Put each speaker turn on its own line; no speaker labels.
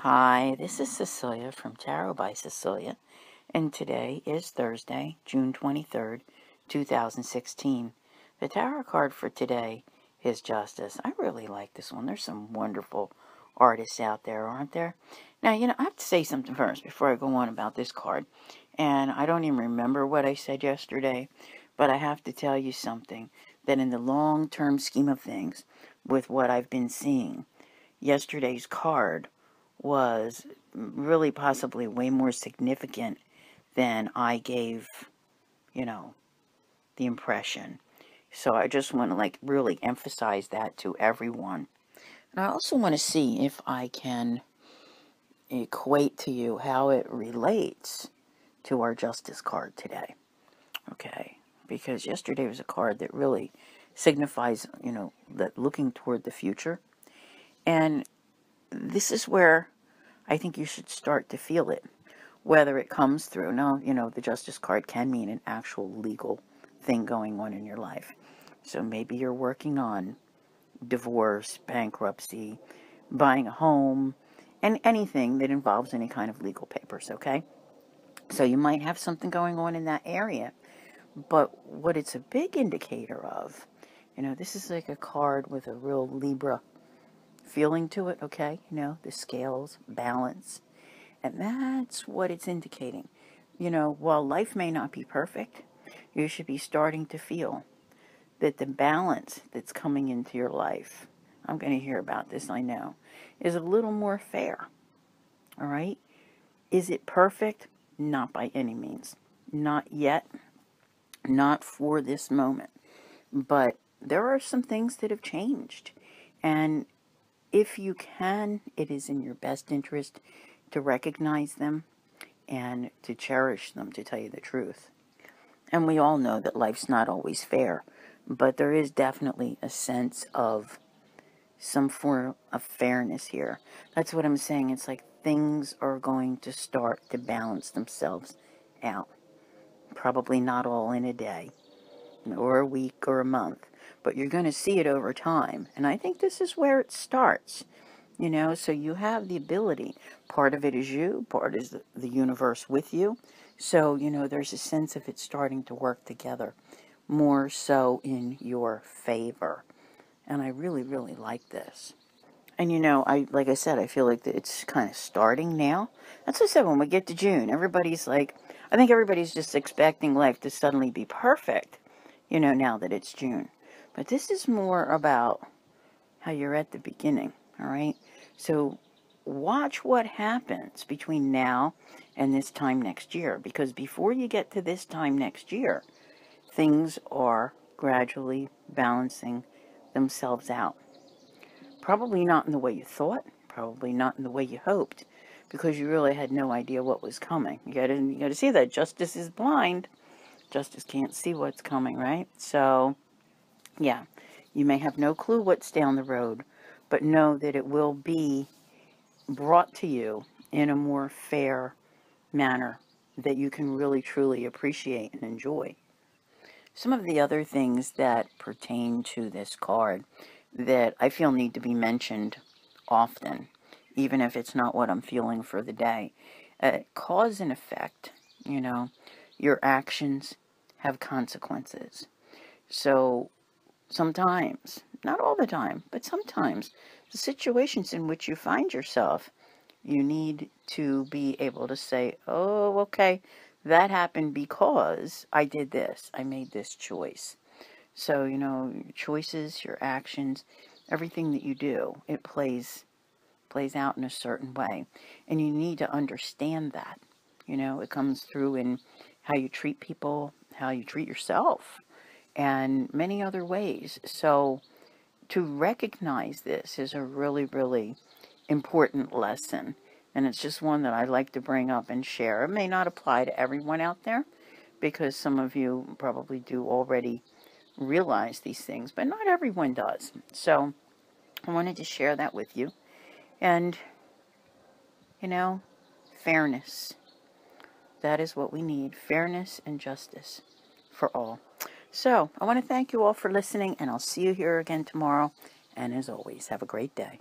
Hi, this is Cecilia from Tarot by Cecilia, and today is Thursday, June 23rd, 2016. The tarot card for today is Justice. I really like this one. There's some wonderful artists out there, aren't there? Now, I have to say something first before I go on about this card, and I don't even remember what I said yesterday, but I have to tell you something, that in the long-term scheme of things, with what I've been seeing, yesterday's card was really possibly way more significant than I gave, the impression. So I just want to really emphasize that to everyone. And I also want to see if I can equate to you how it relates to our Justice card today. Okay, because yesterday was a card that really signifies, that looking toward the future. And this is where I think you should start to feel it, whether it comes through. Now, the Justice card can mean an actual legal thing going on in your life. So maybe you're working on divorce, bankruptcy, buying a home, and anything that involves any kind of legal papers, okay? So you might have something going on in that area. But what it's a big indicator of, this is like a card with a real Libra feeling to it, okay? The scales, balance. And that's what it's indicating. While life may not be perfect, you should be starting to feel that the balance that's coming into your life, I'm going to hear about this, I know, is a little more fair. All right? Is it perfect? Not by any means. Not yet. Not for this moment. But there are some things that have changed. And if you can, it is in your best interest to recognize them and to cherish them, to tell you the truth. And we all know that life's not always fair, but there is definitely a sense of some form of fairness here. That's what I'm saying. It's like things are going to start to balance themselves out. Probably not all in a day, or a week, or a month, but you're going to see it over time. And I think this is where it starts. So you have the ability. Part of it is you, part is the universe with you. So, there's a sense of it starting to work together more so in your favor. And I really, really like this. And, like I said, I feel like it's kind of starting now. That's what I said, when we get to June, I think everybody's just expecting life to suddenly be perfect, now that it's June. But this is more about how you're at the beginning, all right? So watch what happens between now and this time next year, because before you get to this time next year, things are gradually balancing themselves out. Probably not in the way you thought, probably not in the way you hoped, because you really had no idea what was coming. You got to see that justice is blind. Justice can't see what's coming, right? So, yeah, you may have no clue what's down the road, but know that it will be brought to you in a more fair manner that you can really truly appreciate and enjoy. Some of the other things that pertain to this card that I feel need to be mentioned often, even if it's not what I'm feeling for the day. Cause and effect, your actions have consequences. So sometimes, not all the time, but sometimes, the situations in which you find yourself, you need to be able to say, oh, okay, that happened because I did this. I made this choice. So, your choices, your actions, everything that you do, it plays out in a certain way. And you need to understand that. It comes through in how you treat people, how you treat yourself, and many other ways. So to recognize this is a really, really important lesson. And it's just one that I like to bring up and share. It may not apply to everyone out there, because some of you probably do already realize these things, but not everyone does. So I wanted to share that with you. And, fairness. That is what we need. Fairness and justice for all. So I want to thank you all for listening, and I'll see you here again tomorrow. And as always, have a great day.